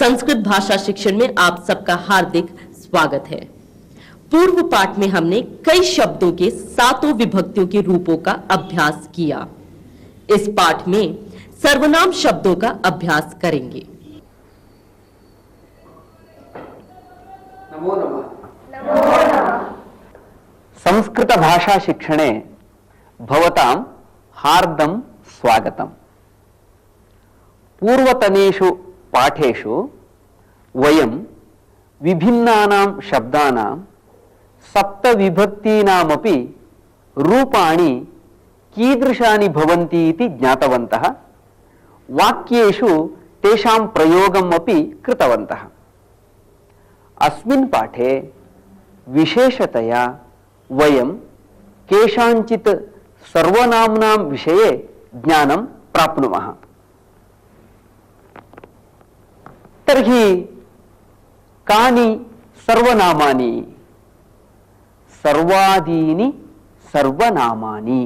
संस्कृत भाषा शिक्षण में आप सबका हार्दिक स्वागत है। पूर्व पाठ में हमने कई शब्दों के सातों विभक्तियों के रूपों का अभ्यास किया। इस पाठ में सर्वनाम शब्दों का अभ्यास करेंगे। नमो नमः। संस्कृत भाषा शिक्षणे भवतां हार्दं स्वागतम्। पूर्वतनेषु पाठेषु वयं विभिन्नानां शब्दानां सप्तविभक्तीनामपि रूपाणि कीदृशानि भवन्ति इति ज्ञातवन्तः। वाक्येषु तेषां प्रयोगम् अपि कृतवन्तः। अस्मिन् पाठे विशेषतया वयं केषाञ्चित् सर्वनाम्नां विषये ज्ञानं प्राप्नुमः। तर्हि कानि सर्वनामानि? सर्वादीनि सर्वनामानि।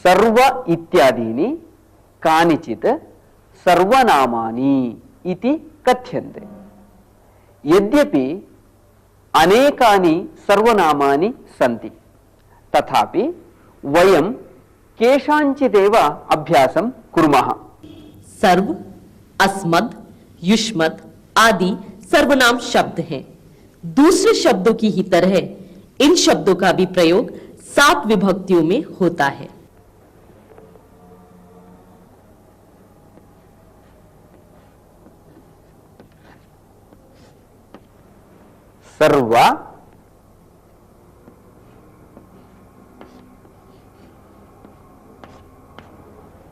सर्व इत्यादीनि कानिचित् सर्वनामानि इति कथ्यन्ते। यद्यपि अनेकानि सर्वनामानि सन्ति, तथापि वयं केषाञ्चिदेव अभ्यासं कुर्मः। सर्व, अस्मद्, युष्मद् आदि सर्वनाम शब्द हैं। दूसरे शब्दों की ही तरह इन शब्दों का भी प्रयोग 7 विभक्तियों में होता है। सर्व,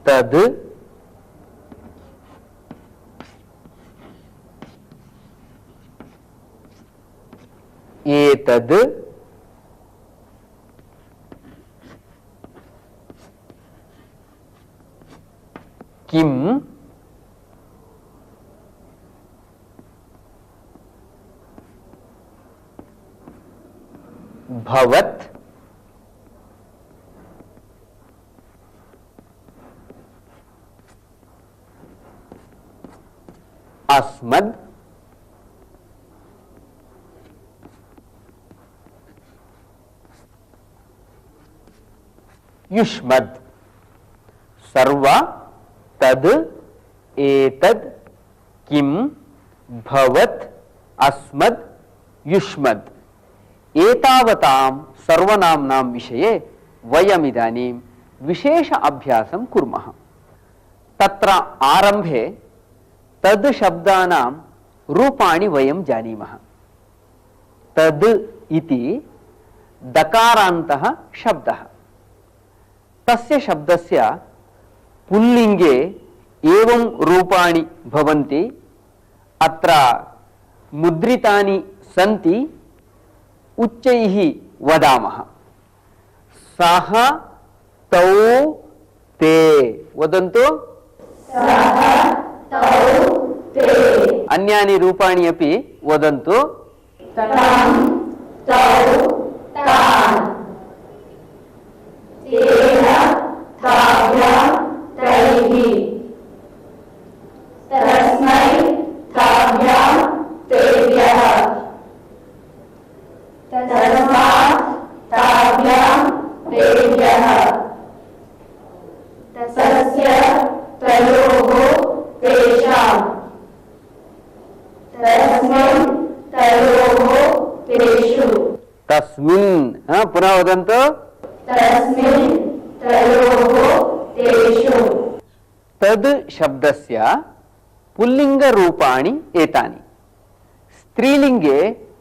तद्, एतद्, किम्, भवत्, अस्मद्, युष्मद्। सर्व, तद्, एतद्, किं, भवत्, अस्मद्, युष्मद्। एतावतां सर्वनाम्नां विषये वयमिदानीं विशेष अभ्यासं कुर्मः। तत्र आरम्भे तद् शब्दानां रूपाणि वयं जानीमः। तद् इति दकारान्तः शब्दः। तस्य शब्दस्य पुल्लिङ्गे एवं रूपाणि भवन्ति। अत्र मुद्रितानि सन्ति। उच्चैः वदामः। सः, तौ, ते। वदन्तु। सः, तौ, ते। अन्यानि रूपाणि अपि वदन्तु। तं, तौ, तान्। तेन, ताभ्यां, तैः। तस्मै, ताभ्यां, तेभ्यः। तस्मात्, ताभ्यां, तेभ्यः। तस्य, तयोः, तेषाम्। तस्मिन्, तयोः, तेषु। तस्मिन्। पुनः वदन्तु। तस्मिन्, तयोः, तेषु। तद् शब्दस्य पुल्लिङ्गरूपाणि एतानि। स्त्रीलिङ्गे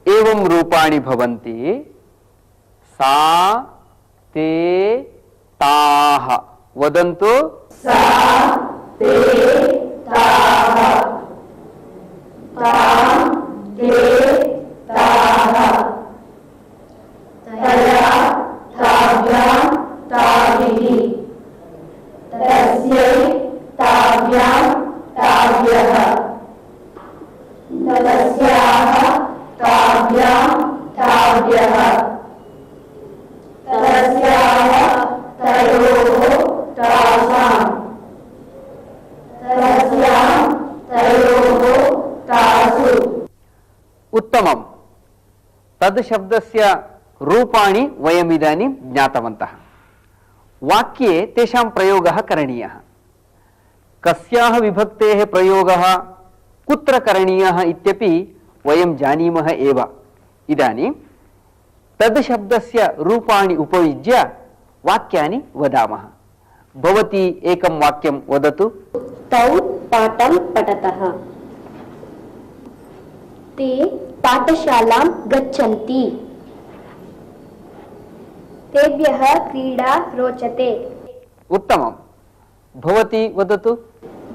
एवं रूपाणि भवन्ति। सा, ते, ताः। वदन्तु। सा, ते, ताः। तां, ते, ताः। तया, ताभ्यां, ताभिः। तस्यै, ताभ्यां, ताभ्यः। तस्याः, ताभ्यां, ताभ्यः। तस्याः, तयोः, तासाम्। तस्यां, तयोः, उत्तमं। तद् शब्दस्य रूपाणि वयम् इदानीं ज्ञातवन्तः। वाक्ये तेषां प्रयोगः करणीयः। कस्याः विभक्तेः प्रयोगः कुत्र करणीयः इत्यपि वयं जानीमः एव। इदानीं तद् शब्दस्य रूपाणि उपयुज्य वाक्यानि वदामः। भवती एकं वाक्यं वदतु। तौ पाठं पठतः। ते पाठशालां गच्छन्ति। तेभ्यः क्रीडा रोचते। उत्तमं। भवती वदतु।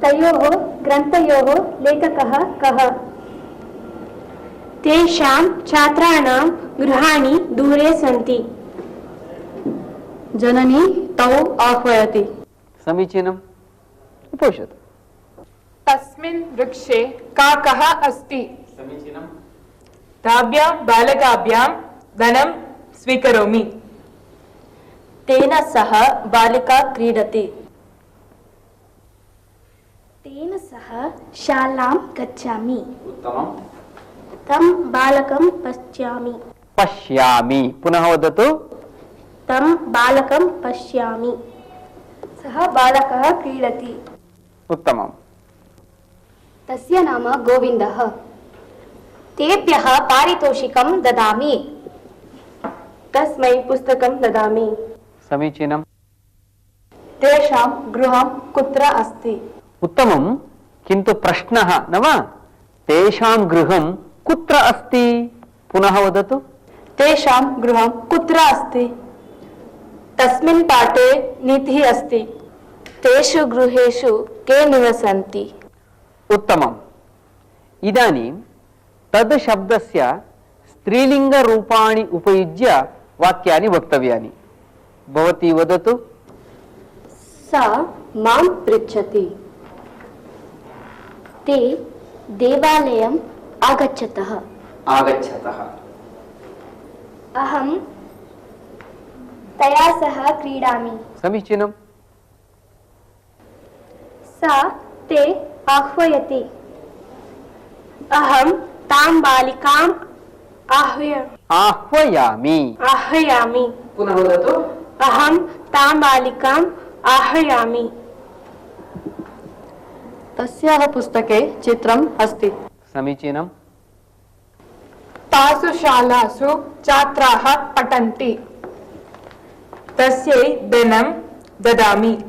तयोः ग्रन्थयोः लेखकः कः? तेषां छात्राणां गृहाणि दूरे सन्ति। जननी तौ आह्वयति। समीचीनम्। उपविशतु। तस्मिन् वृक्षे काकः अस्ति। समीचीनम्। ताभ्यां बालकाभ्यां धनं स्वीकरोमि। तेन सह बालिका क्रीडति। तेन सह शालां गच्छामि। उत्तमम्। तं बालकं पश्यामि। पश्यामि। पुनः वदतु। तं बालकं पश्यामि। सः बालकः क्रीडति। उत्तमम्। तस्य नाम गोविन्दः। तेभ्यः पारितोषिकं ददामि। तस्मै पुस्तकं ददामि। समीचीनम्। तेषां गृहं कुत्र अस्ति? उत्तमं। किन्तु प्रश्नः न वा? तेषां गृहं कुत्र अस्ति? पुनः वदतु। तेषां गृहं कुत्र अस्ति? तस्मिन् पाठे नीतिः अस्ति। तेषु गृहेषु के निवसन्ति? उत्तमम्। इदानीं तद् शब्दस्य स्त्रीलिङ्गरूपाणि उपयुज्य वाक्यानि वक्तव्यानि। भवती वदतु। सा मां पृच्छति। ते देवालयम् आगच्छतः। आगच्छतः। अहं तया सह क्रीडामि। समीचीनम्। सा ते आह्वयति। अहं तां बालिकाम् आह्वयामि। आह्वयामि। पुनः वदतु। अहं तां बालिकाम् आह्वयामि। तस्याः पुस्तके चित्रम् अस्ति। समीचीनम्। तासु शालासु छात्राः पठन्ति। तस्यै धनं ददामि।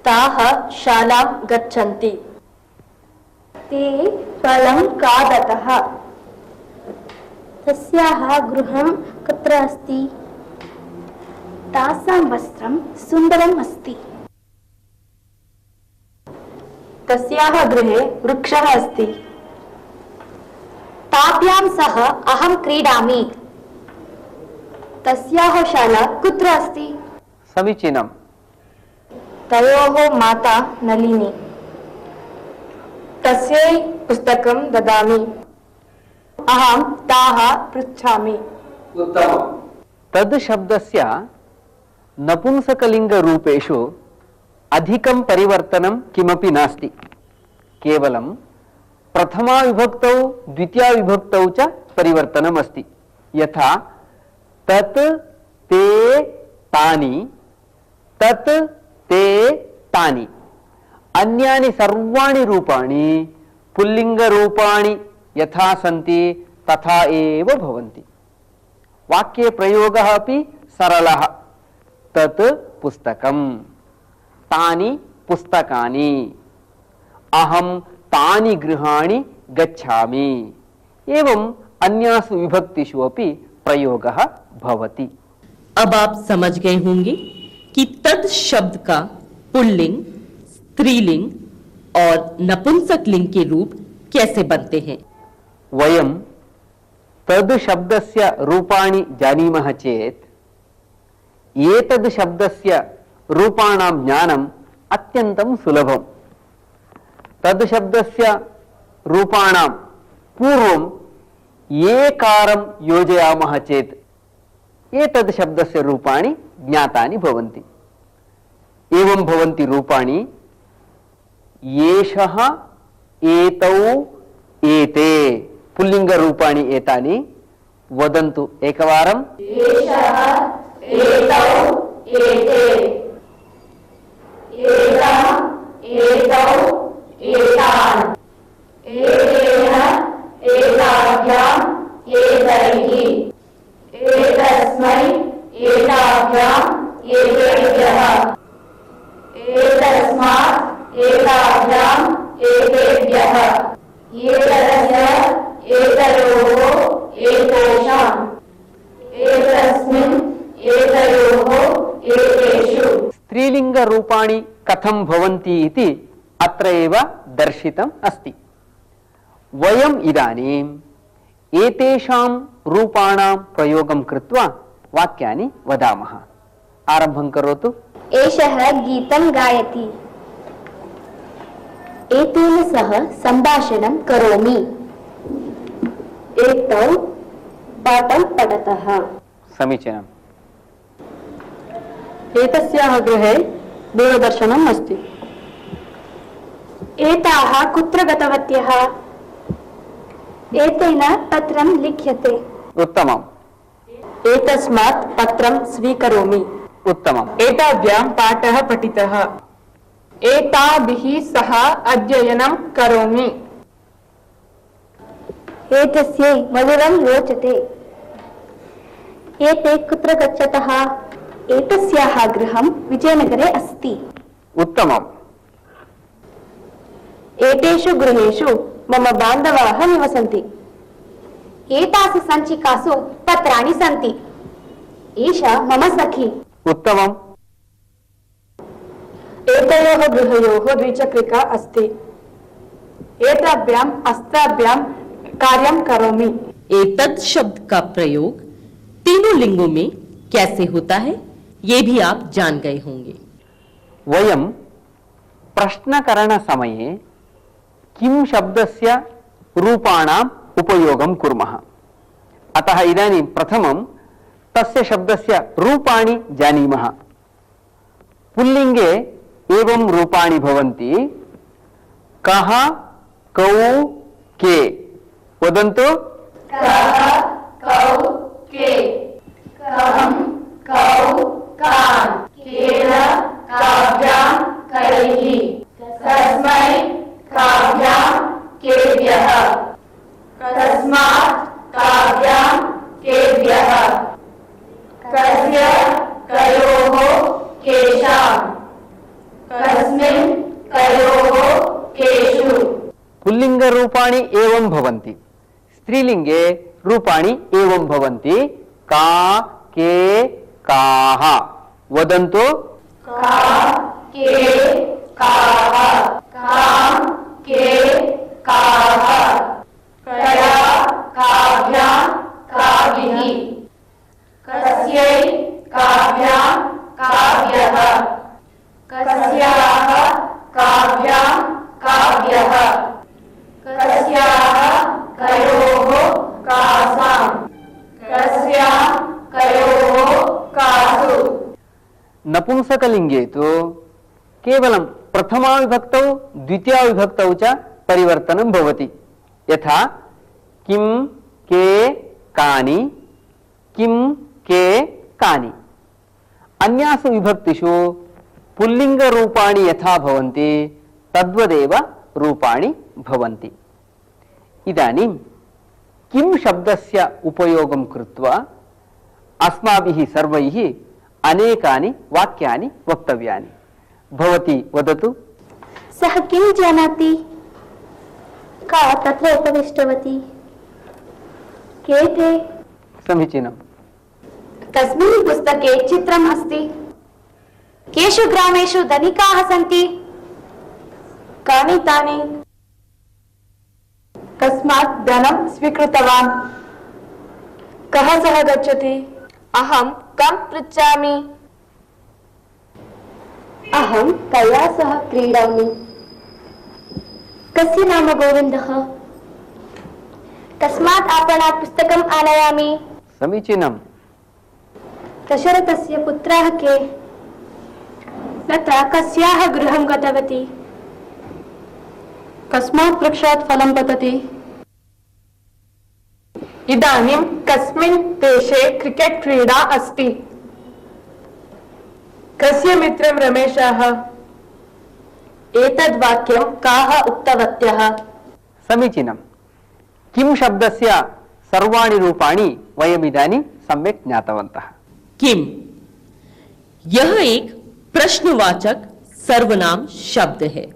ताः शालां गच्छन्ति। ते फलं खादतः। तस्याः गृहं कुत्र अस्ति? तासां वस्त्रं सुन्दरम् अस्ति। तस्याः गृहे वृक्षः अस्ति। ताभ्यां सह अहं क्रीडामि। तस्याः शाला कुत्र अस्ति? समीचीनम्। तयोः माता नलिनी। तस्यै पुस्तकं ददामि। अहं ताः पृच्छामि। उत्तमम्। तद् शब्दस्य नपुंसकलिङ्गरूपेषु अधिकं परिवर्तनं किमपि नास्ति। केवलं प्रथमा विभक्तौ द्वितीया विभक्तौ च परिवर्तनम् अस्ति। यथा तत् ते तानि, तत् ते तानि। अन्यानि सर्वाणि रूपाणि पुल्लिङ्गरूपाणि यथा सन्ति तथा एव भवन्ति। वाक्ये प्रयोगः अपि सरलः। तत् पुस्तकं, तानि पुस्तकानि, अहं तानि गृहाणि गच्छामि। एवं अन्यासु विभक्तिषु अपि प्रयोगः भवति। अब आप समझ गए होंगे कि तद शब्द का पुल्लिंग, स्त्रीलिंग और नपुंसक लिंग के रूप कैसे बनते हैं। वयं तद् शब्दस्य रूपाणि जानीमः चेत् एतद् शब्दस्य रूपाणां ज्ञानम् अत्यन्तं सुलभम्। तद् शब्दस्य रूपाणां पूर्वं एकारं योजयामः चेत् एतद् शब्दस्य रूपाणि ज्ञातानि भवन्ति। एवं भवन्ति रूपाणि एषः, एतौ, एते। पुल्लिङ्गरूपाणि एतानि वदन्तु एकवारम्। एषः एतौ एते एतम् एतौ एतान् एतेन एताभ्याम् एतैः एतस्मै एताभ्याम् एतेभ्यः एतस्मात् एताभ्याम् एतेभ्यः एतस्य एतयोः एतेषाम् एतस्मिन् एतयोः एतेषु। स्त्रीलिङ्गरूपाणि कथं भवन्ति इति अत्र एव दर्शितम् अस्ति। वयम् इदानीम् एतेषां रूपाणां प्रयोगं कृत्वा वाक्यानि वदामः। आरम्भं करोतु। एषः गीतं गायति। एतेन सह सम्भाषणं करोमि। एतौ पाठं पठतः। समीचीनम्। एतस्याः गृहे दूरदर्शनम् अस्ति। एताः कुत्र गतवत्यः? एतेन पत्रं लिख्यते। उत्तमम् एतस्मात् पत्रं स्वीकरोमि। उत्तमम्। एताभ्यां पाठः पठितः। एताभिः सह अध्ययनं करोमि। एतस्यै मधुरं रोचते। एते कुत्र गच्छतः? एतस्याः गृहं विजयनगरे अस्ति। उत्तमम्। एतेषु गृहेषु मम बान्धवाः निवसन्ति। एतासु सञ्चिकासु पत्राणि सन्ति। एषा मम सखी। उत्तमम्। एतयोः गृहयोः द्विचक्रिका अस्ति। एताभ्याम् अस्ताभ्यां कार्यं करोमि। एतत् शब्द का प्रयोग तीनों लिंगों में कैसे होता है ये भी आप जान गए होंगे। वयं प्रश्नकरणसमये किं शब्दस्य रूपाणाम् उपयोगं कुर्मः। अतः इदानीं प्रथमं तस्य शब्दस्य रूपाणि जानीमः। पुल्लिङ्गे एवं रूपाणि भवन्ति। कः, कौ, के। वदन्तु। कः कौ के कहं कौ कान् केन काभ्यां कैः कस्मै काभ्यां केभ्यः कस्मात् काभ्यां केभ्यः कस्य कयोः केषां कस्मिन् कयोः केषु। पुल्लिङ्गरूपाणि एवं भवन्ति। स्त्रीलिङ्गे रूपाणि एवं भवन्ति। का, के, काः। वदन्तु। का के काः कां के काः कया काभ्यां काभिः कस्यै काभ्यां काभ्यः कस्याः काभ्यां काभ्यः कस्याः कयोः कासां कस्यां कयोः कासु। नपुंसकलिङ्गे तु केवलं प्रथमा विभक्तौ द्वितीया विभक्तौ च परिवर्तनं भवति। यथा किं, के, कानि, किं, के, कानि। अन्यासु विभक्तिषु पुल्लिङ्गरूपाणि यथा भवन्ति तद्वदेव रूपाणि भवन्ति। इदानीं किं शब्दस्य उपयोगं कृत्वा अस्माभिः सर्वैः अनेकानि वाक्यानि वक्तव्यानि। भवती वदतु। सः किं जानाति? का तत्र उपविष्टवती? के ते? समीचीनम्। तस्मिन् पुस्तके चित्रम् अस्ति। केषु ग्रामेषु धनिकाः सन्ति? कानि तानि? कस्मात् धनं स्वीकृतवान्? कः सह गच्छति? अहं कं पृच्छामि? अहं तया सह क्रीडामि। कस्य नाम गोविन्दः? कस्मात् आपणात् पुस्तकम् आनयामि? समीचीनम्। दशरथस्य पुत्राः के? लता कस्याः गृहं गतवती? कस्मात् वृक्षात् फलं पतति? इदानीं कस्मिन् देशे क्रिकेट् क्रीडा अस्ति? कस्य मित्रं रमेशः? एतद् वाक्यं काः उक्तवत्यः? समीचीनं। किं शब्दस्य सर्वाणि रूपाणि वयम् इदानीं सम्यक् ज्ञातवन्तः। किम यह एक प्रश्नवाचक सर्वनाम शब्द है।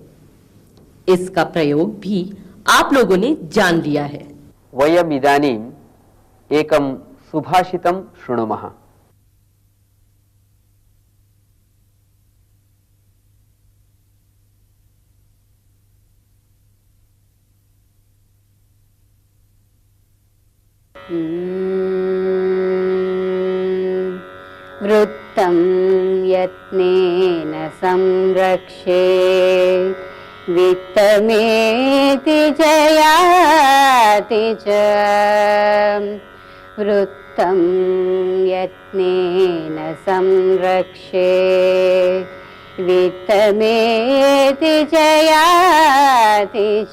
इसका प्रयोग भी आप लोगों ने जान लिया है। वयम् इदानीम् एकं सुभाषितं शृणुमः। वृत्तं यत्नेन संरक्षे वित्तमेति जयाति च। वृत्तं यत्नेन संरक्षे वित्तमेति जयाति च।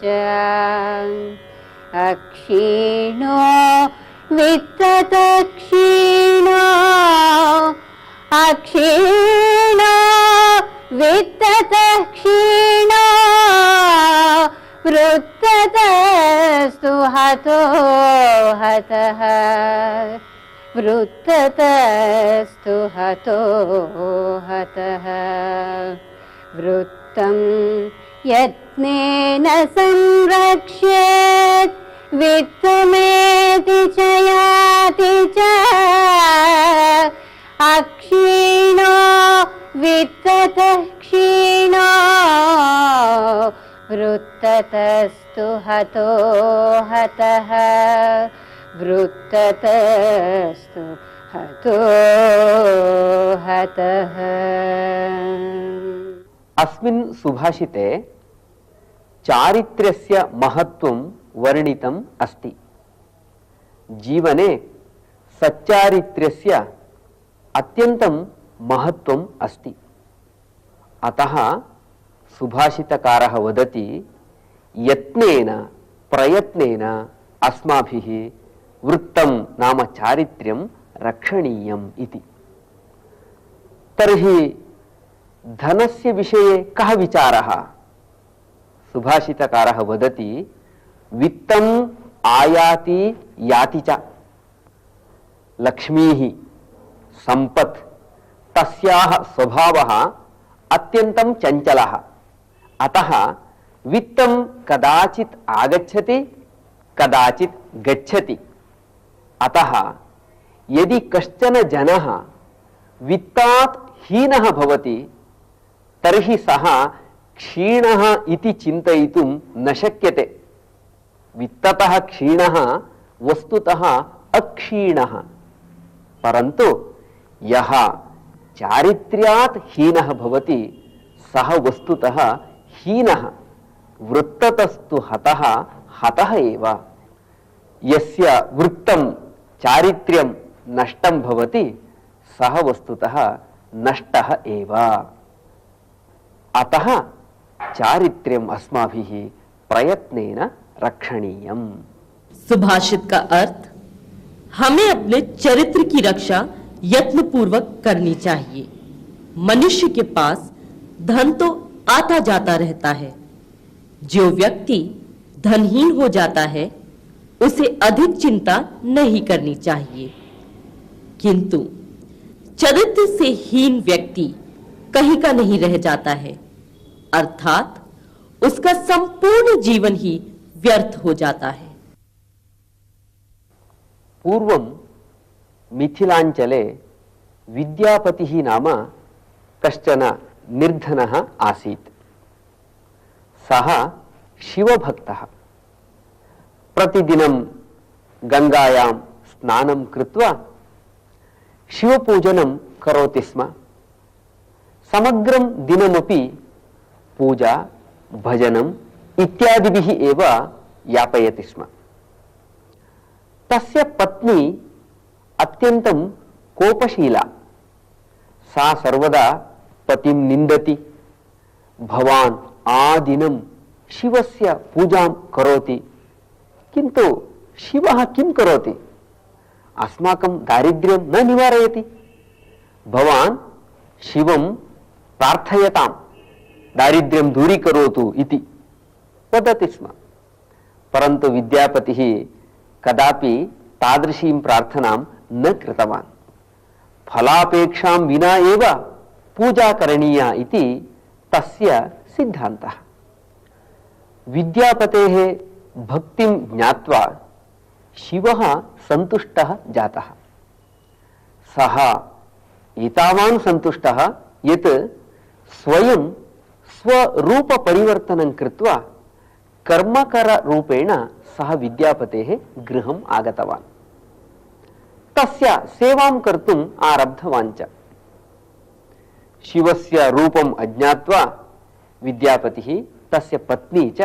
अक्षीणो वित्ततक्षीणो अक्षीणो वित्ततक्षीणो वृत्ततस्तु हतो हतः। वृत्ततस्तु हतो हतः। वृत्तं यत्नेन संरक्षेत् वित्तमेति च याति च। अक्षीणो वित्ततः क्षीणो वृत्ततस्तु हतो हतः। वृत्ततस्तु हतो हतः। अस्मिन् सुभाषिते चारित्र्यस्य महत्त्वं वर्णितम् अस्ति। जीवने सच्चारित्र्यस्य अत्यन्तं महत्त्वम् अस्ति। अतः सुभाषितकारः वदति यत्नेन प्रयत्नेन अस्माभिः वृत्तं नाम चारित्र्यं रक्षणीयम् इति। तर्हि धनस्य विषये कः विचारः? सुभाषितकारः वदति वित्तम् आयाति याति च। लक्ष्मीः संपत् तस्याः स्वभावः अत्यन्तं चञ्चलः। अतः वित्तं कदाचित् आगच्छति कदाचित् गच्छति। अतः यदि कश्चन जनः वित्तात् हीनः भवति तर्हि सः क्षीणः इति चिन्तयितुं न शक्यते। वित्ततः क्षीणः वस्तुतः अक्षीणः। परन्तु यः चारित्र्यात् हीनः भवति सः वस्तुतः हीनः। वृत्ततस्तु हतः हतः एव। यस्य वृत्तं चारित्र्यं नष्टं भवति सः वस्तुतः नष्टः एव। अतः चारित्र्यम् अस्माभिः प्रयत्नेन रक्षणीयम्। सुभाषित का अर्थ, हमें अपने चरित्र की रक्षा यत्नपूर्वक करनी चाहिए। मनुष्य के पास धन तो आता जाता रहता है। जो व्यक्ति धनहीन हो जाता है उसे अधिक चिंता नहीं करनी चाहिए, किंतु चरित्र से हीन व्यक्ति कहीं का नहीं रह जाता है, अर्थात उसका संपूर्ण जीवन ही व्यर्थ हो जाता है। पूर्वं मिथिलाञ्चले विद्यापतिः नाम कश्चन निर्धनः आसीत्। सः शिवभक्तः। प्रतिदिनं गङ्गायां स्नानं कृत्वा शिवपूजनं करोति स्म। समग्रं दिनमपि पूजा भजनम् इत्यादिभिः एव यापयति स्म। तस्य पत्नी अत्यन्तं कोपशीला। सा सर्वदा पतिं निन्दति। भवान् आदिनं शिवस्य पूजां करोति, किन्तु शिवः किं करोति? अस्माकं दारिद्र्यं न निवारयति। भवान् शिवं प्रार्थयतां दारिद्र्यं दूरीकरोतु इति वदति स्म, परन्तु विद्यापतिः कदापि तादृशीं प्रार्थनां न कृतवान्। फलापेक्षां विना एव पूजा करणीया इति तस्य सिद्धान्तः। विद्यापतेः भक्तिं ज्ञात्वा शिवः सन्तुष्टः जातः। सः एतावान् सन्तुष्टः यत् स्वयं स्वरूपपरिवर्तनं कृत्वा कर्मकररूपेण सः विद्यापतेः गृहम् आगतवान्। तस्य सेवां कर्तुम् आरब्धवान् च। शिवस्य रूपम् अज्ञात्वा विद्यापतिः तस्य पत्नी च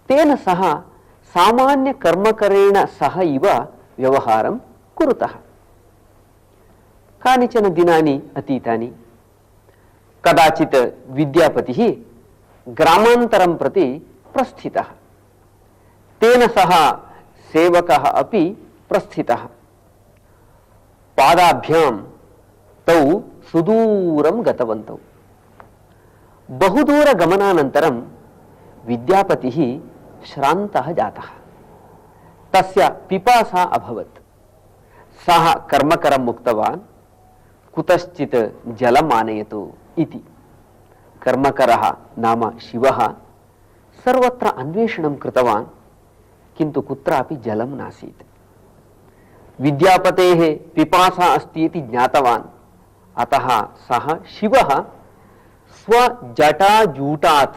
तेन सह सामान्य कर्मकरेण सह इव व्यवहारं कुरुतः। कानिचन दिनानि अतीतानि। कदाचित् विद्यापतिः ग्रामान्तरं प्रति प्रस्थितः। तेन सह सेवकः अपि प्रस्थितः। पादाभ्यां तौ सुदूरं गतवन्तौ। बहुदूर गमनानन्तरं विद्यापतिः श्रान्तः जातः। तस्य पिपासा अभवत्। सः कर्मकरम् उक्तवान्, कुतश्चित् जलम् आनयतु इति। कर्मकरः नाम शिवः सर्वत्र अन्वेषणं कृतवान्, किन्तु कुत्रापि जलं नासीत्। विद्यापतेः पिपासा अस्ति इति ज्ञातवान्। अतः सः शिवः स्वजटाजूटात्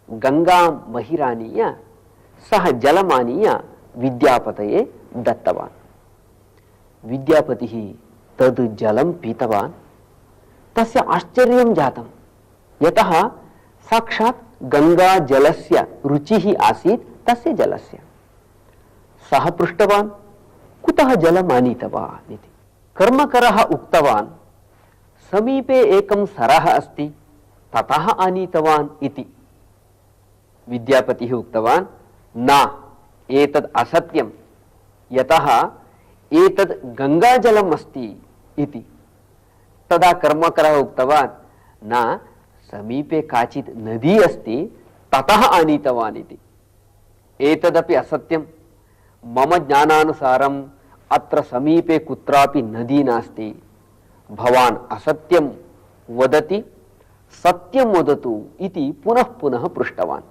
गंगां महिरानीय सः जलमानीय विद्यापतये दत्तवान्। विद्यापतिः तद् जलं पीतवान्। तस्य आश्चर्यं जातं, यतः साक्षात् गंगा जलस्य रुचिः आसीत् तस्य जलस्य। सः पृष्टवान्, कुतः जलम् आनीतवान् इति। कर्मकरः उक्तवान्, समीपे एकं सरः अस्ति, ततः आनीतवान् इति। विद्यापतिः उक्तवान्, न, एतद् असत्यं, यतः एतद् गंगाजलम् अस्ति इति। तदा कर्मकरः उक्तवान्, न, समीपे काचित् नदी अस्ति, ततः आनीतवान् इति। एतदपि असत्यं। मम ज्ञानानुसारम् अत्र समीपे कुत्रापि नदी नास्ति। भवान् असत्यं वदति, सत्यं वदतु इति पुनः पुनः पृष्टवान्।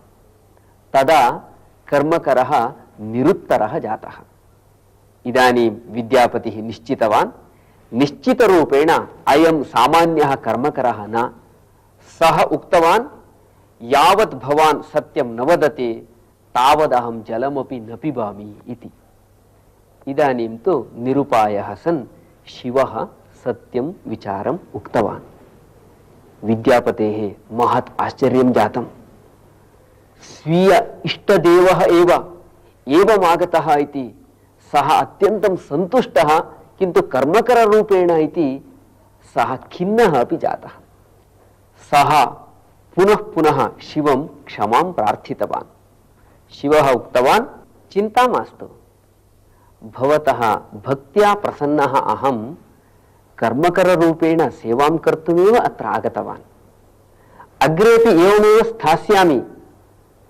तदा कर्मकरः निरुत्तरः जातः। इदानीं विद्यापतिः निश्चितवान्, निश्चितरूपेण अयं सामान्यः कर्मकरः न। सः उक्तवान्, यावत् भवान् सत्यं न वदति तावदहं जलमपि न पिबामि इति। इदानीं तु निरुपायः सन् शिवः सत्यं विचारम् उक्तवान्। विद्यापतेः महत् आश्चर्यं जातम्। स्वीय इष्टदेवः एव एवमागतः इति सः अत्यन्तं सन्तुष्टः, किन्तु कर्मकररूपेण इति सः खिन्नः अपि जातः। सः पुनः पुनः शिवं क्षमां प्रार्थितवान्। शिवः उक्तवान्, चिन्ता मास्तु, भवतः भक्त्या प्रसन्नः अहं कर्मकररूपेण सेवां कर्तुमेव अत्र आगतवान्। अग्रेपि एवमेव स्थास्यामि,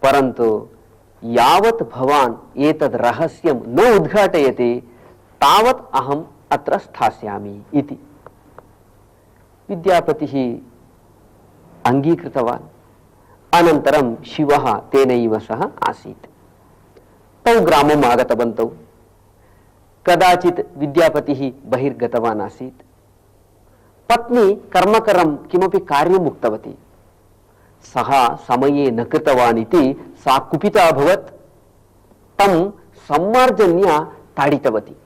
परन्तु यावत् भवान् एतद् रहस्यं न उद्घाटयति तावत् अहम् अत्र स्थास्यामि इति। विद्यापतिः अङ्गीकृतवान्। अनन्तरं शिवः तेनैव सह आसीत्। तौ ग्रामम् आगतवन्तौ। कदाचित् विद्यापतिः बहिर्गतवान् आसीत्। पत्नी कर्मकरं किमपि कार्यम् उक्तवती। सः समये न कृतवान् इति सा कुपिता अभवत्। तं सम्मार्जन्या ताडितवती।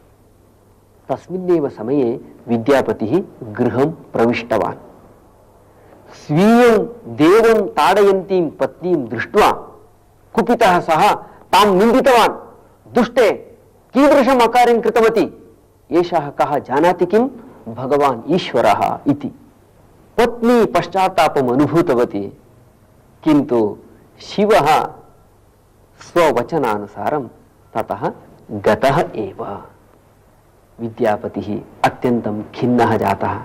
तस्मिन्नेव समये विद्यापतिः गृहं प्रविष्टवान्। स्वीयं देवं ताडयन्तीं पत्नीं दृष्ट्वा कुपितः सः तां निन्दितवान्। दुष्टे, कीदृशम् अकार्यं कृतवती? एषः कः जानाति किं? भगवान् ईश्वरः इति। पत्नी पश्चात्तापम् अनुभूतवती, किन्तु शिवः स्ववचनानुसारं ततः गतः एव। विद्यापतिः अत्यन्तं खिन्नः जातः।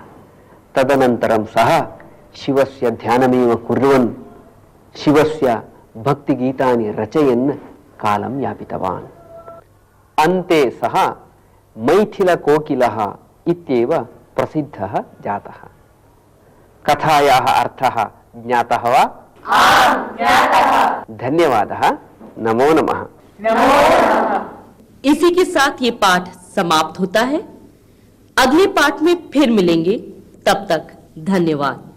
तदनन्तरं सः शिवस्य ध्यानमेव कुर्वन् शिवस्य भक्तिगीतानि रचयन् कालं यापितवान्। अन्ते सः मैथिलकोकिलः इत्येव प्रसिद्धः जातः। कथायाः अर्थः ज्ञातः वा? धन्यवादः। नमो नमः। इसी के साथ ये पाठ समाप्त होता है। अगले पाठ में फिर मिलेंगे। तब तक धन्यवाद।